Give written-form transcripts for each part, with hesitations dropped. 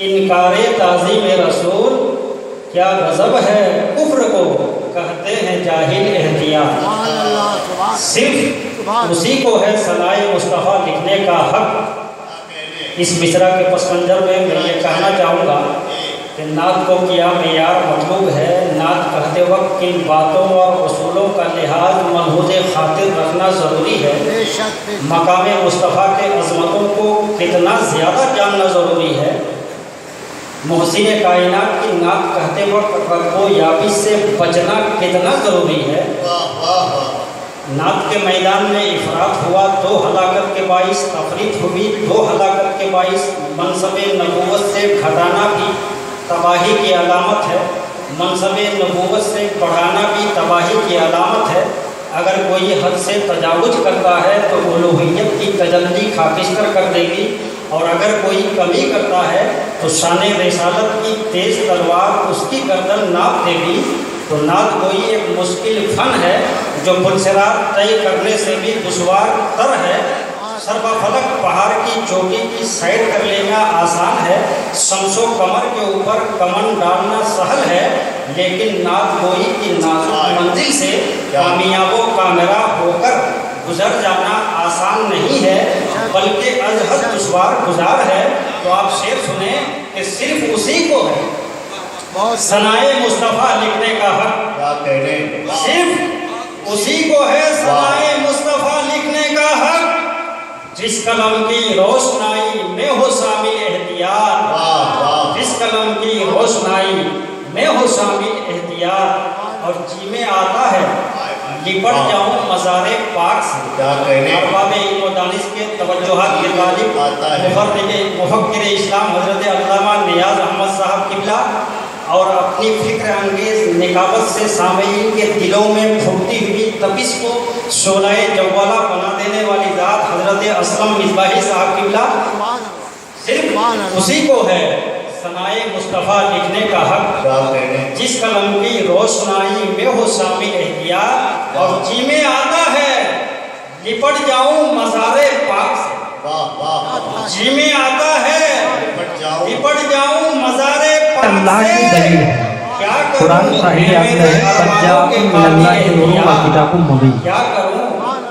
انکار تعظیم رسول کیا غضب ہے کفر کو کہتے ہیں جاہل احتیاط، صرف اسی کو ہے ثنائے مصطفیٰ لکھنے کا حق۔ اس مصرع کے پس منظر میں یہ کہنا چاہوں گا کہ نعت کو کیا معیار مطلوب ہے۔ نعت کہتے وقت کن باتوں اور اصولوں کا لحاظ ملحوظ خاطر رکھنا ضروری ہے، مقام مصطفیٰ کے عظمتوں کو کتنا زیادہ جاننا ضروری ہے، محسن کائنات کی نعت کہتے وقت رگ و یابس سے بچنا کتنا ضروری ہے۔ نعت کے میدان میں افراط ہوا تو ہلاکت کے باعث، تفریط ہوئی تو ہلاکت کے باعث، منصب نبوت سے گھٹانا بھی تباہی کی علامت ہے، منصب نبوت سے بڑھانا بھی تباہی کی علامت ہے۔ اگر کوئی حد سے تجاوز کرتا ہے تو الوہیت کی تجلی خاکستر کر دے گی، اور اگر کوئی کمی کرتا ہے تو شان رسالت کی تیز تلوار اس کی گردن ناپ دے گی۔ تو نعت گوئی ایک مشکل فن ہے جو پلسرات طے کرنے سے بھی دشوار تر ہے۔ سربا فلک پہاڑ کی چوٹی کی سیر کر لینا آسان ہے، شمس و قمر کے اوپر کمن ڈالنا سہل ہے، لیکن نعت گوئی کی نازک منزل سے کامیاب و کامیاب ہو کر گزر جانا آسان نہیں ہے، بلکہ از حد دشوار گزار ہے۔ تو آپ شعر سنیں کہ صرف اسی کو ہے ثنائے مصطفیٰ لکھنے کا حق، صرف اسی کو ہے ثنائے مصطفیٰ لکھنے کا حق، جس قلم کی روشنائی میں ہو شامل احتیاط، جس قلم کی روشنائی میں ہو شامل احتیاط، اور جی میں آتا ہے لپٹ جاؤں مزار پاک سے۔ ارباب علم و دانش کے توجہات کے طالب مفکر اسلام حضرت علامہ نیاز احمد صاحب قبلہ اور اپنی فکر انگیز نکابت سے سامعین کے دلوں میں پھوٹتی ہوئی تپش کو شعلہ جوالہ بنا دینے والی ذات حضرت اسلم مصباحی صاحب قبلہ، صرف اسی کو ہے ثنائے مصطفیٰ لکھنے کا حق، جس قلم کی روشنائی میں ہو شامل احتیاط، اور جی میں آتا ہے لپٹ جاؤں مزار پاک سے، جی میں آتا ہے لپٹ جاؤں مزار پاک اللہ کی دلیل ہے۔ قرآن صحیح آتا ہے پنجاب من اللہ کے نور و کتاب مبین۔ کیا کروں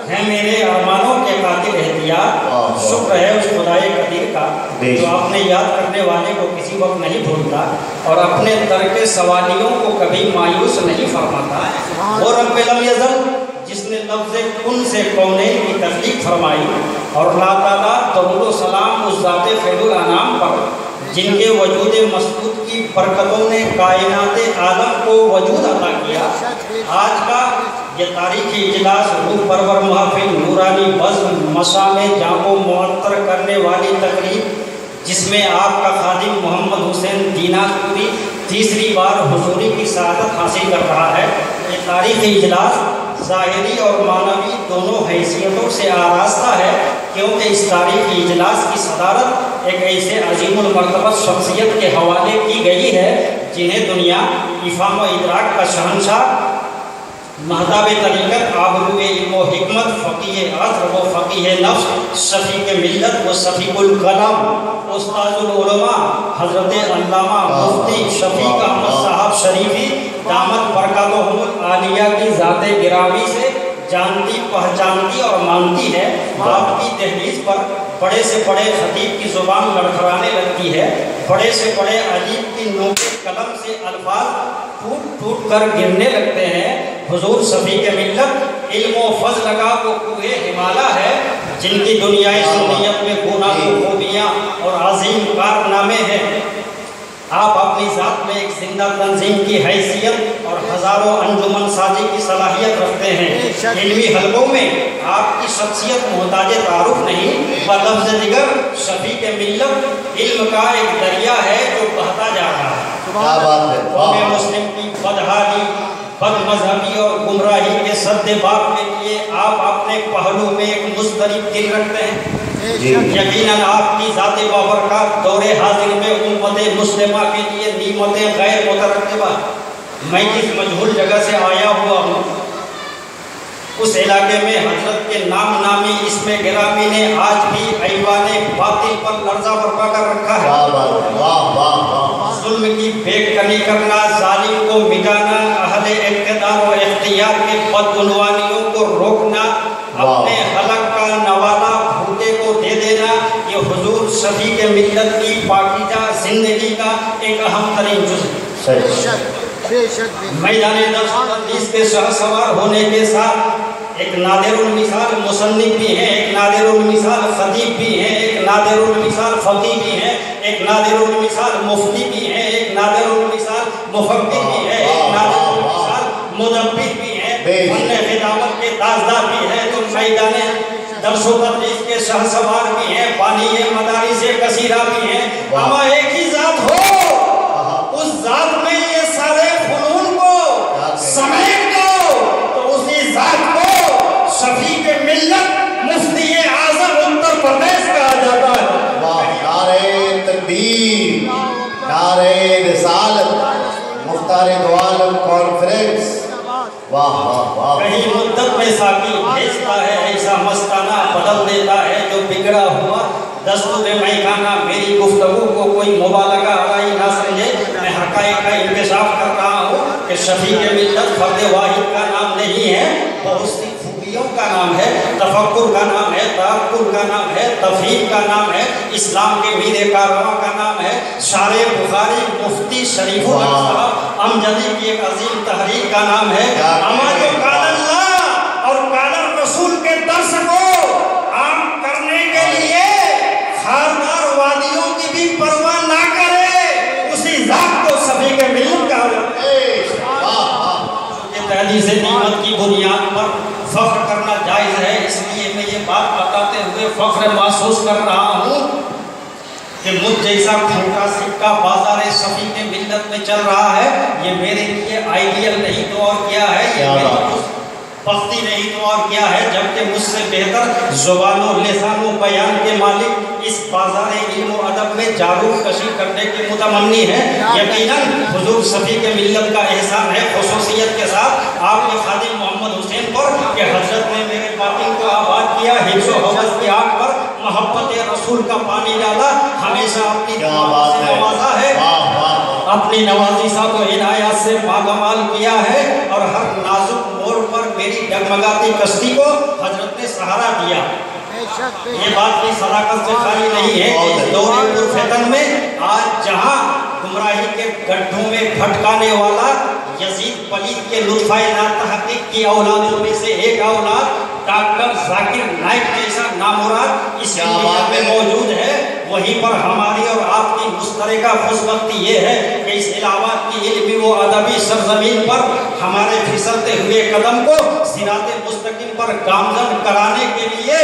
ہے میرے ارمانوں کے قاتل احتیاط، شکر ہے اس خدائے قدیر کا جو اپنے یاد کرنے والے کو کسی وقت نہیں بھولتا اور اپنے ترک سوالیوں کو کبھی مایوس نہیں فرماتا۔ وہ رب لم یزل جس نے لفظ کن سے کونین کی تخلیق فرمائی، اور اللہ تعالیٰ درود و سلام اس ذات خیر الانام پر جن کے وجود مسعود کی برکتوں نے کائنات عالم کو وجود عطا کیا۔ آج کا یہ تاریخی اجلاس روح پرور محفل، نورانی بزم، مشام جاں کو معطر کرنے والی تقریب، جس میں آپ کا خادم محمد حسین دیناج پوری تیسری بار حضوری کی سعادت حاصل کر رہا ہے۔ یہ تاریخی اجلاس ظاہری اور معنوی دونوں حیثیتوں سے آراستہ ہے، کیونکہ اس تاریخی اجلاس کی صدارت ایک ایسے عظیم المرتبہ شخصیت کے حوالے کی گئی ہے جنہیں دنیا افہام و ادراک کا شہنشاہ، مہتاب طریقت، آبرو علم و حکمت، فقیہ عصر و فقیہ نفس، شفیق ملت و شفیق القلم، استاذ العلماء حضرت علامہ مفتی شفیق احمد صاحب شریفی دامت برکاتہم العالیہ کی ذات گرامی سے جانتی، پہچانتی اور مانتی ہے۔ آپ کی دہلیز پر بڑے سے بڑے خطیب کی زبان لڑکھڑانے لگتی ہے، بڑے سے بڑے ادیب کی نوک قلم سے الفاظ ٹوٹ ٹوٹ کر گرنے لگتے ہیں۔ حضور شفیق ملت علم و فضل کا وہ کوہ ہمالیہ ہے جن کی دنیائے سنیت میں گناہ خوبیاں اور عظیم کارنامے ہیں۔ آپ اپنی ذات میں ایک زندہ تنظیم کی حیثیت اور ہزاروں انجمن سازی کی صلاحیت رکھتے ہیں۔ علمی حلقوں میں آپ کی شخصیت محتاج تعارف نہیں، بلفظ دیگر شفیق ملت علم کا ایک دریا ہے جو بہتا جا رہا ہے۔ قوم مسلم کی بدحالی، بد مذہبی اور گمراہی کے سد باب کے لیے آپ اپنے پہلو میں ایک مضطرب دل رکھتے ہیں۔ یقیناً آپ کی ذات بابرکات دور حاضر میں امت مسلمہ کے لیے نعمتیں غیر مترتبہ۔ میں جس مجہول جگہ سے آیا ہوا ہوں اس علاقے میں حضرت کے نام نامی اسم گرامی نے آج بھی ایوان باطل پر لرزہ برپا کر رکھا ہے۔ ظلم کی بے کنی کرنا، ظالم کو مٹانا، اہل اقتدار و اختیار کے بدعنوانیوں کو روکنا، اپنے حلق کا نوالا بھوکے کو دے دینا، یہ حضور شفیع کے ملت کی پاکیزہ زندگی کا ایک اہم ترین جز ہے۔ میدان درس و تدریس کے شہسوار ہونے کے ساتھ ایک نادر المثال مصنف بھی ہیں، ایک نادر المثال خطیب بھی ہیں، ایک نادر المثال فقیہ بھی ہیں، ایک نادر المثال مفتی بھی ہیں، ایک نادر المثال مفکر بھی ہے، ایک نادر المثال مدبر بھی ہیں، فن خطابت کے تاجدار بھی ہیں، تو میدان درس و تدریس کے شہسوار بھی ہیں، بانی مدارس کثیرہ بھی ہیں۔ اما ایک ہی ذات ہو، اس ذات میں یہ سارے فنون کو سمیٹ دو تو اسی ذات کو شفیع کے ملت مفتی اعظم اتر پردیش کہا جاتا ہے۔ نعرہ تکبیر، نعرہ رسالت، مختار دو عالم کانفرنس۔ واہ واہ واہ۔ کہیں مدت میں ساقی بھیجتا ہے ایسا مستانہ بدل دیتا ہے جو بگڑا ہوا دستور میخانہ۔ میری گفتگو کو کوئی مبالغہ آرائی نہ سمجھے، میں حقائق کا انکشاف کر رہا ہوں کہ شفیع ملت فرد واحد کا نام نہیں ہے، بہت سی خوبیوں کا نام ہے، تفکر کا نام ہے، تعقل کا نام ہے، تفہیم کا نام ہے، اسلام کے میر کارواں کا نام ہے، شارع بخاری مفتی شریف الحق امجدی کی ایک عظیم تحریک کا نام ہے۔ اما جو قال اللہ اور قال الرسول کے درس کو عام کرنے کے لیے خاردار وادیوں کی بھی پرواہ نہ کرے، اسی ذات کو شفیع کے ملت کہا جاتا ہے۔ یہ تحدیث نعمت کی بنیاد پر فخر کرنا جائز ہے، اس لیے میں یہ بات بتاتے ہوئے فخر محسوس کر رہا ہوں کہ مجھ جیسا کھوٹا سکہ بازار شفیع کے ملت میں چل رہا ہے، یہ میرے لیے آئیڈیل نہیں تو اور کیا ہے، یہ میری پختی نہیں تو اور کیا ہے، جبکہ مجھ سے بہتر زبان و لسان و بیان کے مالک اس بازار علم و ادب میں جارو کشی کرنے کے متمنی ہیں۔ یقیناً حضور شفیع کے ملت کا احسان ہے خصوصیت کے ساتھ آپ کے خادم محمد حسین پر کہ حضرت نے میرے باطن کو آباد کیا، حفظ و حفظ کی آگ پر محبت رسول کا پانی ڈالا، ہمیشہ اپنی دعا سے نوازا ہے، اپنی نوازشات و عنایات سے باکمال کیا ہے، اور ہر نازک موڑ پر میری ڈگمگاتی کشتی کو حضرت نے سہارا دیا۔ یہ بات کی صداقت سے خالی نہیں ہے کہ اس دور پرفتن میں آج جہاں گمراہی کے گڈھوں میں بھٹکانے والا یزید پلید کے لطفہ ناتحقیق کی اولادوں میں سے ایک اولاد ڈاکٹر ذاکر نائک جیسا نامراد اس دنیا میں موجود ہے، وہیں پر ہماری اور آپ کی مشترکہ خوشبختی یہ ہے کہ اس الہ آباد کی علمی و ادبی سرزمین پر ہمارے پھسلتے ہوئے قدم کو صراط مستقیم پر گامزن کرانے کے لیے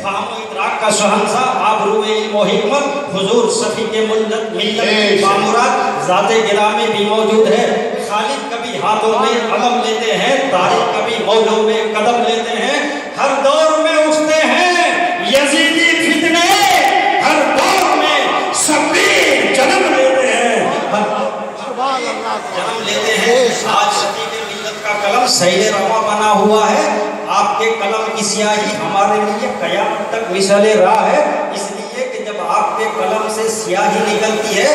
فہم و ادراک کا شہنشاہ آبرو علم و حکمت حضور شفیع کے ملت کی بامراد ذات گرامی بھی موجود ہے۔ خالد کبھی ہاتھوں میں علم لیتے ہیں، تاریخ کبھی موجوں میں قدم لیتے ہیں، ہر دور میں اٹھتے ہیں یزیدی فتنے، ہر دور میں شبیر جنم لیتے ہیں، جنم لیتے ہیں۔ آج شفیع کے ملت کا قلم سیل رواں بنا ہوا ہے، آپ کے قلم کی سیاہی ہمارے لیے قیامت تک مثال راہ ہے، اس لیے کہ جب آپ کے قلم سے سیاہی نکلتی ہے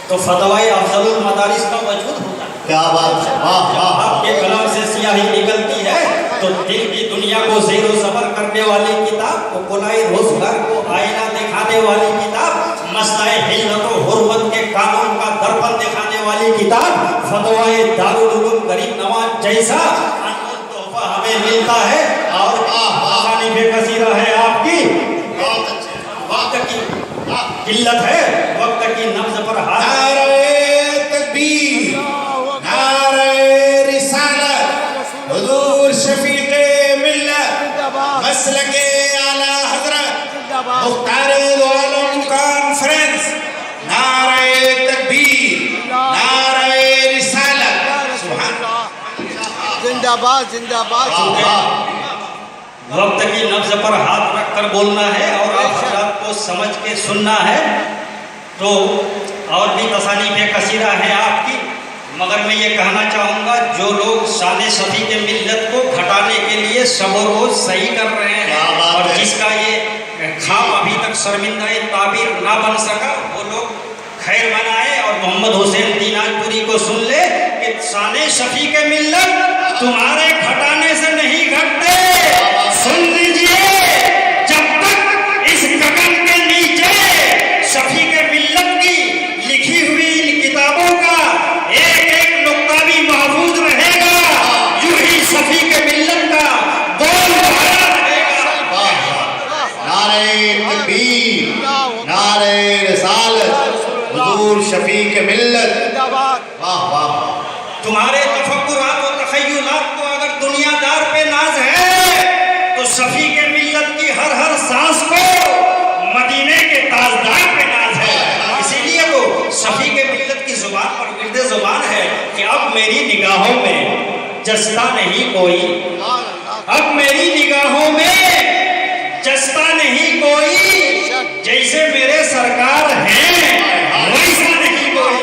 تو فتوائے افضل المدارس کا وجود ہوتا ہے۔ کیا بات ہے، جب آپ کے قلم سے سیاہی نکلتی ہے تو دل کی دنیا کو زیر و زبر کرنے والی کتاب، کو بلائے روزگار کو آئینہ دکھانے والی کتاب، مسئلہ حلت و حرمت کے قانون کا درپن دکھانے والی کتاب، فتوائے دارالعلوم غریب نواز جیسا ہمیں ملتا ہے، اور آسانی بے کثیرہ ہے آپ کی، وقت کی قلت ہے، وقت کی نبض پر ہاتھ۔ نعرہ تکبیر، نعرہ رسالت، حضور شفیع ملت، مسلک اعلیٰ حضرت مختار دو عالم کانفرنس، نعرہ تکبیر، نعرہ رسالت، سبحان اللہ، زندہ باد، زندہ باد۔ وقت کی نبض پر ہاتھ رکھ کر بولنا ہے اور آپ حضرات کو سمجھ کے سننا ہے، تو اور بھی تصانیف کثیرہ ہیں آپ کی، مگر میں یہ کہنا چاہوں گا جو لوگ شان صفی کے ملت کو گھٹانے کے لیے شب و روز صحیح کر رہے ہیں اور جس کا یہ خواب ابھی تک شرمندہ تعبیر نہ بن سکا وہ لوگ خیر منائے اور محمد حسین دیناج پوری کو سن لے کہ شان صفی کے ملت تمہارے گھٹانے سے نہیں گھٹتے. سن لیجئے جب تک اس گگن کے نیچے صفی کے ملت کی لکھی ہوئی ان کتابوں کا ایک ایک نقطہ بھی محفوظ رہے گا یوں ہی صفی کے ملت کا بول بھرا رہے گا. نعرہ تکبیر، نعرہ رسالت، حضور شفیع ملت. واہ واہ. تمہارے تفکرات و تخیلات کو اگر دنیا دار پہ ناز ہے تو صفی کے ملت کی ہر ہر سانس کو مدینے کے تاجدار پہ ناز ہے. اسی لیے وہ صفی کے ملت کی زبان پر گرد زبان ہے کہ اب میری نگاہوں میں جستا نہیں کوئی، اب میری نگاہوں میں جستا نہیں کوئی، جیسے میرے سرکار ہیں ویسا نہیں کوئی.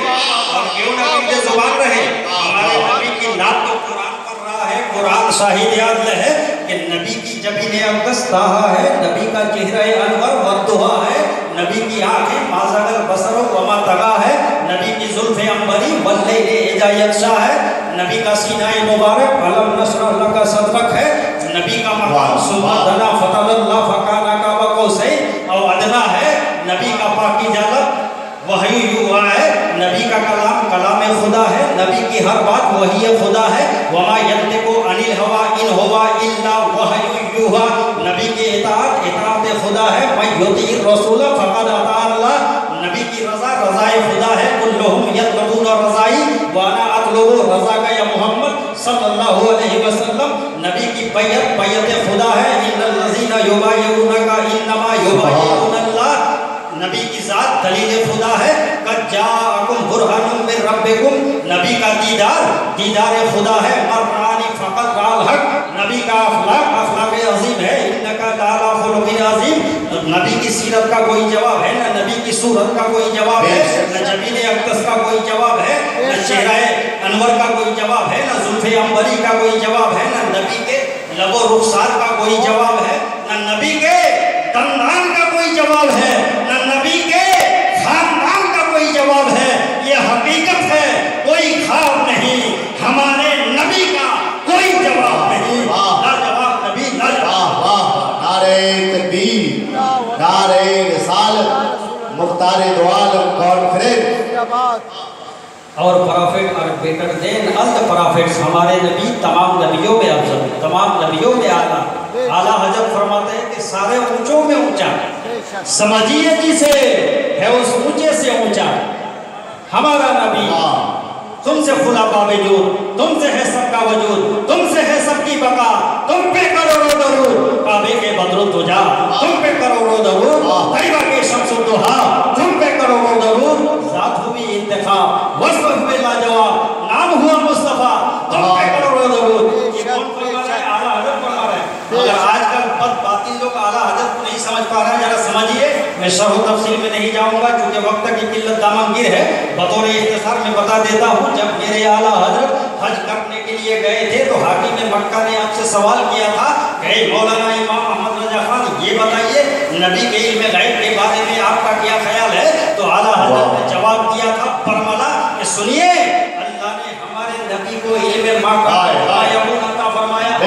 اور کیوں نہ گرد زبان رہے، ہمارے نبی کی نعت تو قرآن پڑھ رہا ہے، قرآن شاہد یاد ہے کہ نبی کی جبین اقدس تاہا ہے، نبی کا چہرہ انور وردہا ہے، نبی کی آنکھیں ما زاغ البصر وما طغی ہے، نبی کی زلف عنبری واللیل اذا یغشی ہے، نبی کا سینہ مبارک الم نشرح لک صدرک ہے، نبی کا مقام ثم دنا فتدلی فکان قاب قوسین او ادنی ہے، نبی کا پاکیزہ لب وحی یوحا ہے، نبی کا کلام کلام خدا ہے، نبی کی ہر بات وحی خدا ہے. وما ینطق عن الہوی ان هو الا وحی یوحا، نبی کی اطاعت اطاعت خدا ہے. من یطیع الرسول فقد اطاع اللہ، نبی کی رضا رضائے خدا ہے. کلہم یطلبون رضائی وانا اطلب رضاک یا محمد صلی اللہ علیہ وسلم، نبی کی بیعت بیعت خدا ہے. ان الذین یبایعونک انما یبایعون اللہ، نبی کی ذات دلیل خدا ہے. قد جاءکم برہان من ربکم، نبی کا دیدار دیدار خدا ہے. مرانی فقط رال حق، نبی کا اخلاق اخلاق عظیم ہے. انکا لعلی خلق عظیم، نبی کی سیرت کا کوئی جواب ہے نہ نبی کی صورت کا کوئی جواب ہے، نہ جبین اقدس کا کوئی جواب ہے، نہ چہرہ انور کا کوئی جواب ہے، نہ زلف عنبری کا کوئی جواب ہے، نہ نبی کے لب و رخسار کا کوئی جواب ہے، نہ نبی کے دندان کا کوئی جواب ہے، نہ نبی کے خاندان کا کوئی جواب ہے. یہ حقیقت ہے، کوئی خواب نہیں. ہمارے نبی کا کوئی جواب نہیں. لاجواب نبی لاجواب. نعرہ تکبیر، نعرہ رسالت، مختار دو عالم کانفرنس. اور پرافٹ اور بیٹر دین الد پرافٹس، ہمارے نبی تمام نبیوں میں افضل، تمام نبیوں میں اعلیٰ. اعلیٰ حضرت فرماتے ہیں کہ سارے اونچوں میں اونچا، سمجھیے جسے ہے اس اونچے سے اونچا ہمارا نبی. تم سے خلا باوجود، تم سے ہے سب کا وجود، تم سے ہے سب کی بقا، تم پہ کروڑوں درود. کعبے کے بدر الدجا تم پہ کروڑوں درود، طیبہ کے شمس الضحیٰ تم پہ کروڑوں درود. ذات ہوئی انتخاب، وصف ہوئے لاجواب، نام ہوا مصطفیٰ تم پہ کروڑوں درود. یہ کون فرما رہا ہے؟ اعلیٰ حضرت فرما رہا ہے. مگر آج کل بد باطل لوگ اعلیٰ حضرت کو نہیں سمجھ پا رہے ہیں. ذرا سمجھیے، میں شرح و تفصیل میں نہیں جاؤں گا کیونکہ وقت کی قلت دامنگیر ہے. بطور اختصار میں بتا دیتا ہوں، جب میرے اعلیٰ حضرت حج کرنے کے لیے گئے تھے تو حاکم مکہ نے آپ سے سوال کیا تھا کہ مولانا امام محمد رضا خان یہ بتائیے نبی کے علم غیب کے بارے میں آپ کا کیا خیال ہے؟ تو اعلیٰ حضرت نے جواب دیا تھا برملا کہ سنیے، اللہ نے ہمارے نبی کو علم عطا فرمایا.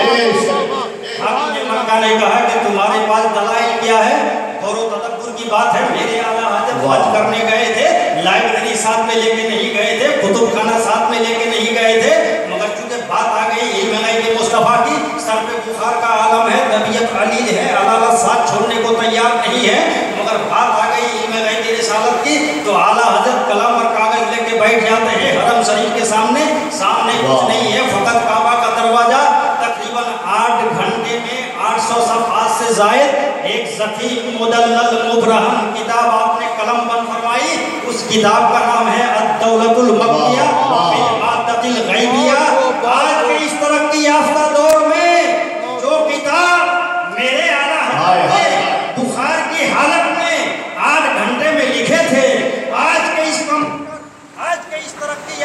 حاکم مکہ نے کہا کہ تمہارے پاس دلائل کیا ہے؟ غور و تدبر کی بات ہے. میرے اعلیٰ حضرت حج کرنے گئے تھے، لائبریری ساتھ میں لے کے نہیں گئے تھے، کتب خانہ ساتھ میں لے کے نہیں گئے تھے، مگر چونکہ بات آ گئی علم غیب مصطفیٰ کی، سر پہ بخار کا عالم ہے، طبیعت علیل ہے، عدالت ساتھ چھوڑنے کو تیار نہیں ہے، مگر بات آ گئی علم غیب رسالت کی تو اعلیٰ حضرت قلم اور کاغذ لے کے بیٹھ جاتے ہیں حرم شریف کے سامنے. سامنے کچھ نہیں ہے، فقط کعبہ کا دروازہ. تقریباً 8 گھنٹے میں 800 صفحات سے زائد ایک ذخیر مدلل مبرہن کتاب آپ نے قلم بند فرمائی. اس کتاب کا نام ہے الدولۃ المکیہ بالمادۃ الغیبیہ. آج کے اس ترقی یافتہ دور میں جو کتاب میرے اعلیٰ حضرت نے بخار کی حالت میں 8 گھنٹے میں لکھے تھے، آج کے اس ترقی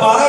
12